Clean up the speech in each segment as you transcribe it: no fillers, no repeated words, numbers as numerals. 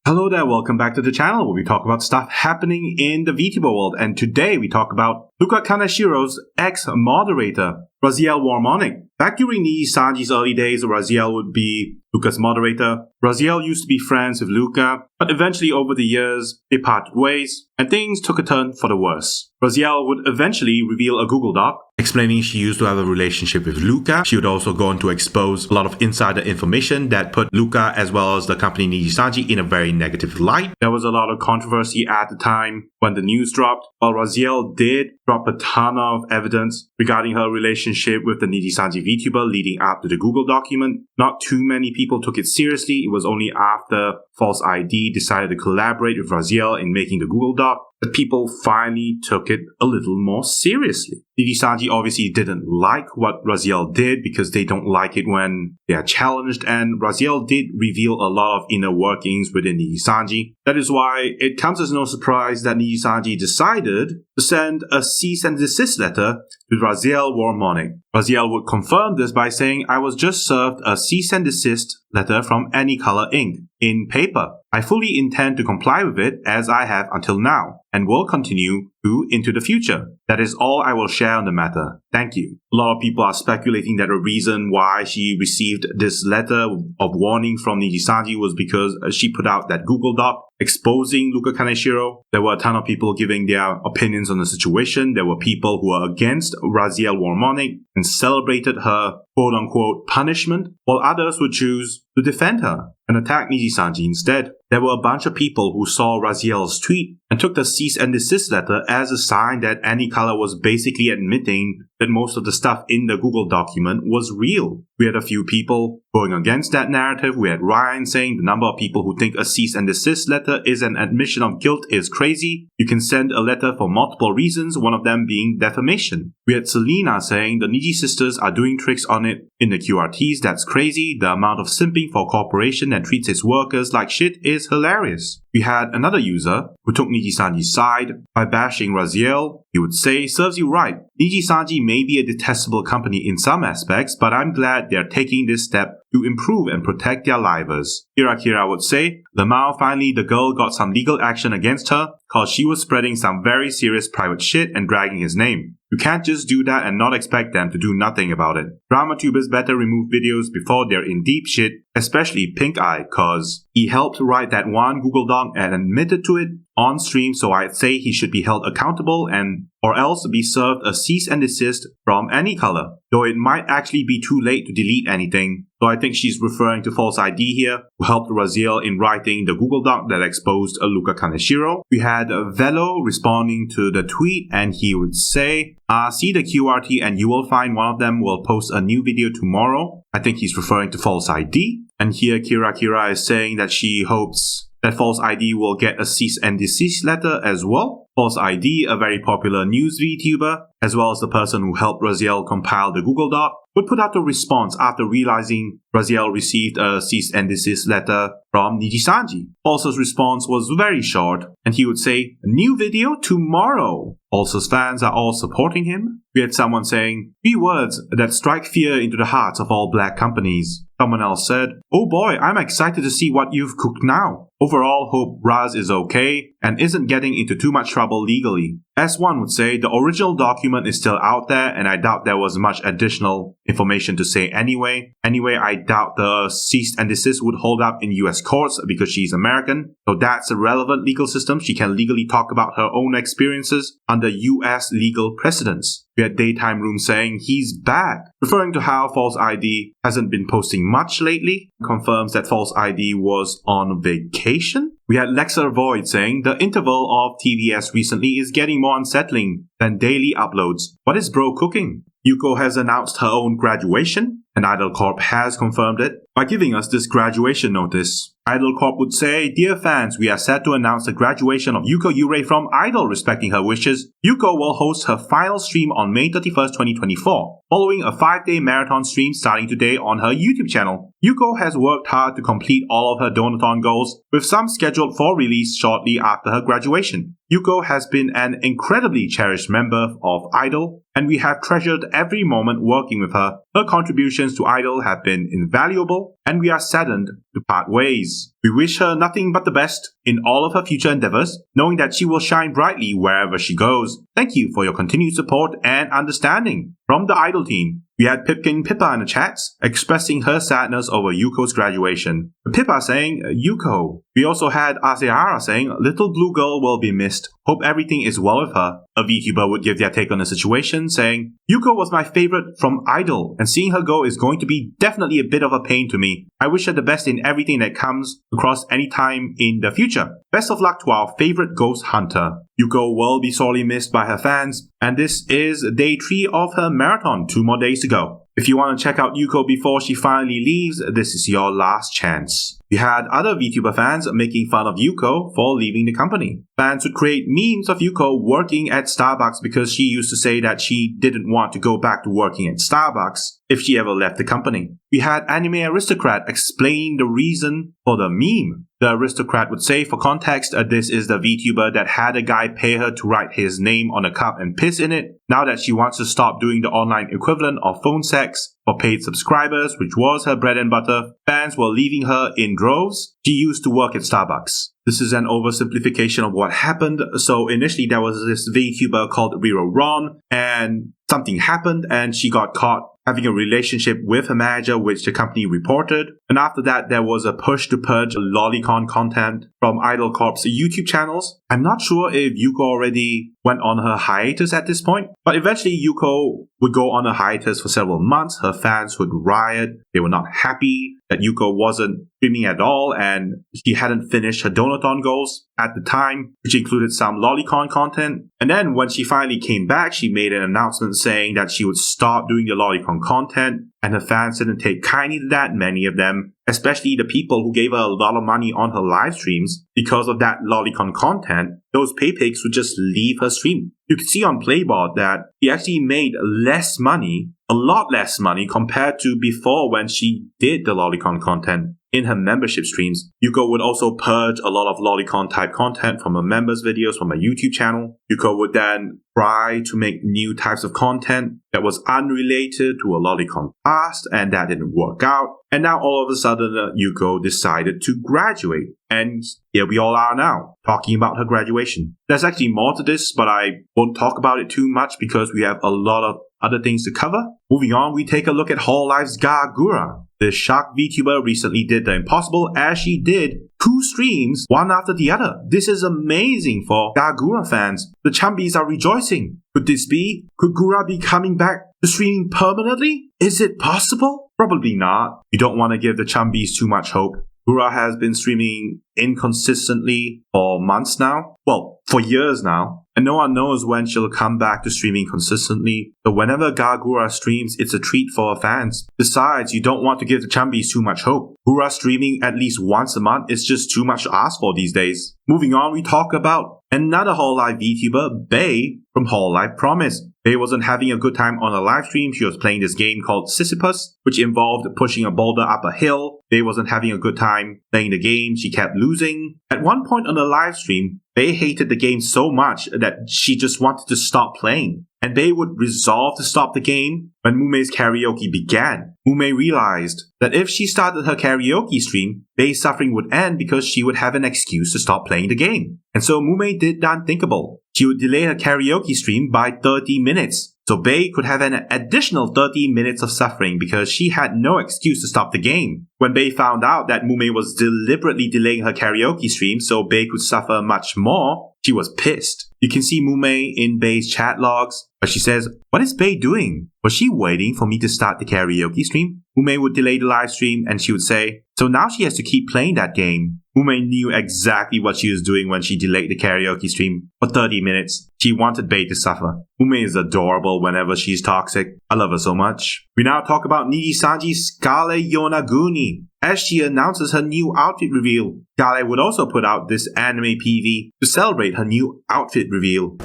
Hello there, welcome back to the channel where we talk about stuff happening in the Vtuber world, and today we talk about Luka Kanashiro's ex-moderator, Raziel Warmonic. Back during Nijisanji's early days, Raziel would be Luka's moderator. Raziel used to be friends with Luka, but eventually over the years, they parted ways, and things took a turn for the worse. Raziel would eventually reveal a Google Doc explaining she used to have a relationship with Luka. She would also go on to expose a lot of insider information that put Luka as well as the company Nijisanji in a very negative light. There was a lot of controversy at the time when the news dropped. While Raziel did drop a ton of evidence regarding her relationship with the Nijisanji VTuber leading up to the Google document, not too many people took it seriously. It was only after False ID decided to collaborate with Raziel in making the Google Doc that people finally took it a little more seriously. Nijisanji obviously didn't like what Raziel did because they don't like it when they are challenged, and Raziel did reveal a lot of inner workings within Nijisanji. That is why it comes as no surprise that Nijisanji decided to send a cease and desist letter to Raziel Warmonic. Raziel would confirm this by saying, "I was just served a cease and desist letter from Anycolor Inc. in paper. I fully intend to comply with it as I have until now, and will continue to into the future. That is all I will share on the matter. Thank you." A lot of people are speculating that the reason why she received this letter of warning from Nijisanji was because she put out that Google Doc exposing Luka Kaneshiro. There were a ton of people giving their opinions on the situation. There were people who were against Raziel Warmonic and celebrated her quote-unquote punishment, while others would choose to defend her and attack Nijisanji instead. There were a bunch of people who saw Raziel's tweet and took the cease and desist letter as a sign that Anycolor was basically admitting that most of the stuff in the Google document was real. We had a few people going against that narrative. We had Ryan saying the number of people who think a cease and desist letter is an admission of guilt is crazy. You can send a letter for multiple reasons, one of them being defamation. We had Selena saying the Niji sisters are doing tricks on it in the QRTs. That's crazy. The amount of simping for a corporation that treats its workers like shit is hilarious. We had another user who took Nijisanji's side by bashing Raziel. He would say, "Serves you right. Nijisanji may be a detestable company in some aspects, but I'm glad they're taking this step to improve and protect their livers." Kira would say, "Lamau finally the girl got some legal action against her cause she was spreading some very serious private shit and dragging his name. You can't just do that and not expect them to do nothing about it. DramaTubers better remove videos before they're in deep shit, especially Pink Eye, cause he helped write that one Google Doc and admitted to it on stream, so I'd say he should be held accountable and or else be served a cease and desist from Anycolor, though it might actually be too late to delete anything." So I think she's referring to False ID here, who helped Raziel in writing the Google Doc that exposed Luka Kaneshiro. We had Velo responding to the tweet, and he would say, "See the QRT and you will find one of them will post a new video tomorrow." I think he's referring to False ID. And here Kira is saying that she hopes that False ID will get a cease and desist letter as well. False ID, a very popular news VTuber, as well as the person who helped Raziel compile the Google Doc, would put out a response after realizing Raziel received a cease and desist letter from Nijisanji. False's response was very short, and he would say, "New video tomorrow." False's fans are all supporting him. We had someone saying, "3 words that strike fear into the hearts of all black companies." Someone else said, "Oh boy, I'm excited to see what you've cooked now. Overall, hope Raz is okay and isn't getting into too much trouble legally." As one would say, the original document is still out there, and I doubt there was much additional information to say anyway. I doubt the cease and desist would hold up in US courts because she's American, so that's a relevant legal system. She can legally talk about her own experiences under US legal precedents. We had Daytime Room saying he's back, referring to how False ID hasn't been posting much lately, confirms that False ID was on vacation. We had Lexer Void saying the interval of TVS recently is getting more unsettling than daily uploads. What is bro cooking? Yuko has announced her own graduation, and Idol Corp has confirmed it by giving us this graduation notice. Idol Corp would say, "Dear fans, we are sad to announce the graduation of Yuko Yurei from Idol. Respecting her wishes, Yuko will host her final stream on May 31st, 2024, following a 5-day marathon stream starting today on her YouTube channel. Yuko has worked hard to complete all of her donathon goals, with some scheduled for release shortly after her graduation. Yuko has been an incredibly cherished member of Idol, and we have treasured every moment working with her. Her contributions to Idol have been invaluable, and we are saddened to part ways. We wish her nothing but the best in all of her future endeavors, knowing that she will shine brightly wherever she goes. Thank you for your continued support and understanding. From the Idol team, we had Pipkin Pippa in the chats, expressing her sadness over Yuko's graduation. Pippa saying, Yuko. We also had Aseara saying, little blue girl will be missed. Hope everything is well with her. A VTuber would give their take on the situation, saying, Yuko was my favorite from Idol, and seeing her go is going to be definitely a bit of a pain to me. I wish her the best in everything that comes across any time in the future. Best of luck to our favorite ghost hunter. Yuko will be sorely missed by her fans, and this is day 3 of her marathon, 2 more days to go. If you want to check out Yuko before she finally leaves, this is your last chance. We had other VTuber fans making fun of Yuko for leaving the company. Fans would create memes of Yuko working at Starbucks because she used to say that she didn't want to go back to working at Starbucks if she ever left the company. We had Anime Aristocrat explain the reason for the meme. The Aristocrat would say, for context, this is the VTuber that had a guy pay her to write his name on a cup and piss in it. Now that she wants to stop doing the online equivalent of phone sex for paid subscribers, which was her bread and butter, fans were leaving her in droves. She used to work at Starbucks. This is an oversimplification of what happened. So initially there was this VTuber called Riro Ron, and something happened and she got caught having a relationship with her manager, which the company reported. And after that, there was a push to purge lolicon content from Idol Corp's YouTube channels. I'm not sure if Yuko already went on her hiatus at this point, but eventually Yuko would go on a hiatus for several months. Her fans would riot. They were not happy that Yuko wasn't streaming at all, and she hadn't finished her Donathon goals at the time, which included some lolicon content. And then when she finally came back, she made an announcement saying that she would stop doing the lolicon content, and her fans didn't take kindly to that, many of them, especially the people who gave her a lot of money on her live streams because of that lolicon content. Those paypigs would just leave her stream. You can see on Playboard that she actually made less money, a lot less money compared to before when she did the lolicon content in her membership streams. Yuko would also purge a lot of lolicon type content from her members' videos from her YouTube channel. Yuko would then try to make new types of content that was unrelated to a lolicon past, and that didn't work out. And now all of a sudden, Yuko decided to graduate. And here we all are now, talking about her graduation. There's actually more to this, but I won't talk about it too much because we have a lot of other things to cover. Moving on, we take a look at Hololive's Gagura. The shark VTuber recently did the impossible as she did 2 streams, one after the other. This is amazing for Gagura fans. The Chumbies are rejoicing. Could this be? Could Gura be coming back to streaming permanently? Is it possible? Probably not. You don't want to give the Chumbies too much hope. Gura has been streaming inconsistently for months now. Well, for years now. And no one knows when she'll come back to streaming consistently. So whenever Gagura streams, it's a treat for her fans. Besides, you don't want to give the Chumbies too much hope. Gura streaming at least once a month is just too much to ask for these days. Moving on, we talk about another Hololive VTuber, Bae, from Hololive Promise. Bae wasn't having a good time on a live stream. She was playing this game called Sisyphus, which involved pushing a boulder up a hill. Bae wasn't having a good time playing the game. She kept losing. At one point on the live stream, Bae hated the game so much that she just wanted to stop playing. And Bae would resolve to stop the game when Mumei's karaoke began. Mumei realized that if she started her karaoke stream, Bae's suffering would end because she would have an excuse to stop playing the game. And so Mumei did the unthinkable. She would delay her karaoke stream by 30 minutes. So Bae could have an additional 30 minutes of suffering because she had no excuse to stop the game. When Bae found out that Mumei was deliberately delaying her karaoke stream so Bae could suffer much more, she was pissed. You can see Mumei in Bae's chat logs, but she says, "What is Bae doing? Was she waiting for me to start the karaoke stream?" Mumei would delay the live stream and she would say, "So now she has to keep playing that game." Mumei knew exactly what she was doing when she delayed the karaoke stream for 30 minutes. She wanted Bae to suffer. Mumei is adorable whenever she's toxic. I love her so much. We now talk about Nijisanji's Scarle Yonaguni. As she announces her new outfit reveal, Scarle would also put out this anime PV to celebrate her new outfit reveal.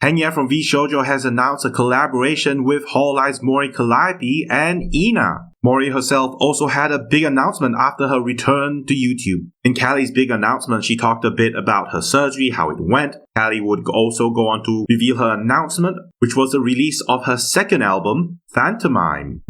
Hanya from VShoujo has announced a collaboration with Hololive's Mori Calliope and Ina. Mori herself also had a big announcement after her return to YouTube. In Callie's big announcement, she talked a bit about her surgery, how it went. Callie would also go on to reveal her announcement, which was the release of her second album, Phantomime.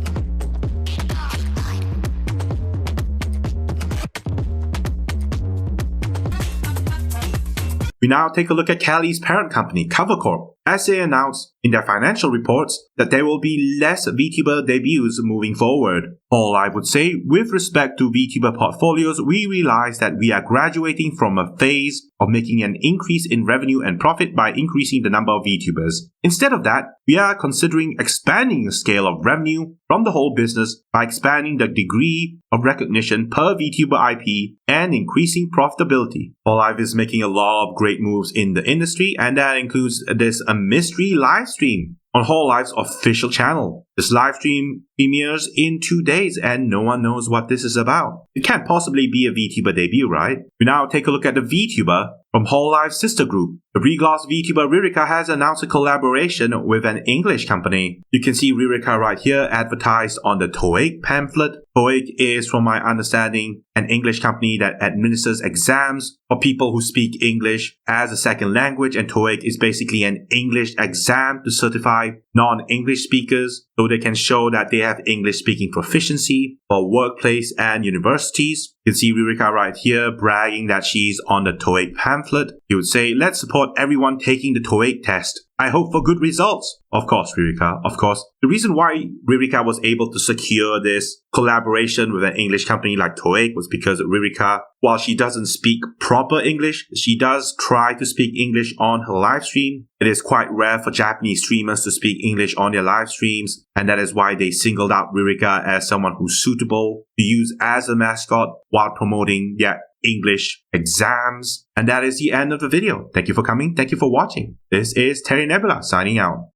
We now take a look at Callie's parent company, Corp, as they announced in their financial reports that there will be less VTuber debuts moving forward. Hololive would say, with respect to VTuber portfolios, we realize that we are graduating from a phase of making an increase in revenue and profit by increasing the number of VTubers. Instead of that, we are considering expanding the scale of revenue from the whole business by expanding the degree of recognition per VTuber IP and increasing profitability. Hololive is making a lot of great moves in the industry, and that includes this mystery live stream on Hololive's official channel. This live stream premieres in 2 days and no one knows what this is about. It can't possibly be a VTuber debut, right? We now take a look at the VTuber from Hololive's sister group. The Regloss VTuber Ririka has announced a collaboration with an English company. You can see Ririka right here advertised on the TOWL pamphlet. TOWL is, from my understanding, an English company that administers exams for people who speak English as a second language, and TOWL is basically an English exam to certify non-English speakers so they can show that they have English speaking proficiency for workplace and universities. You can see Ririka right here bragging that she's on the TOEIC pamphlet. He would say, let's support everyone taking the TOEIC test. I hope for good results. Of course, Ririka, of course. The reason why Ririka was able to secure this collaboration with an English company like TOEIC was because Ririka, while she doesn't speak proper English, she does try to speak English on her live stream. It is quite rare for Japanese streamers to speak English on their live streams, and that is why they singled out Ririka as someone who's suitable to use as a mascot while promoting their English exams. And that is the end of the video. Thank you for coming. Thank you for watching. This is Terry Nebula signing out.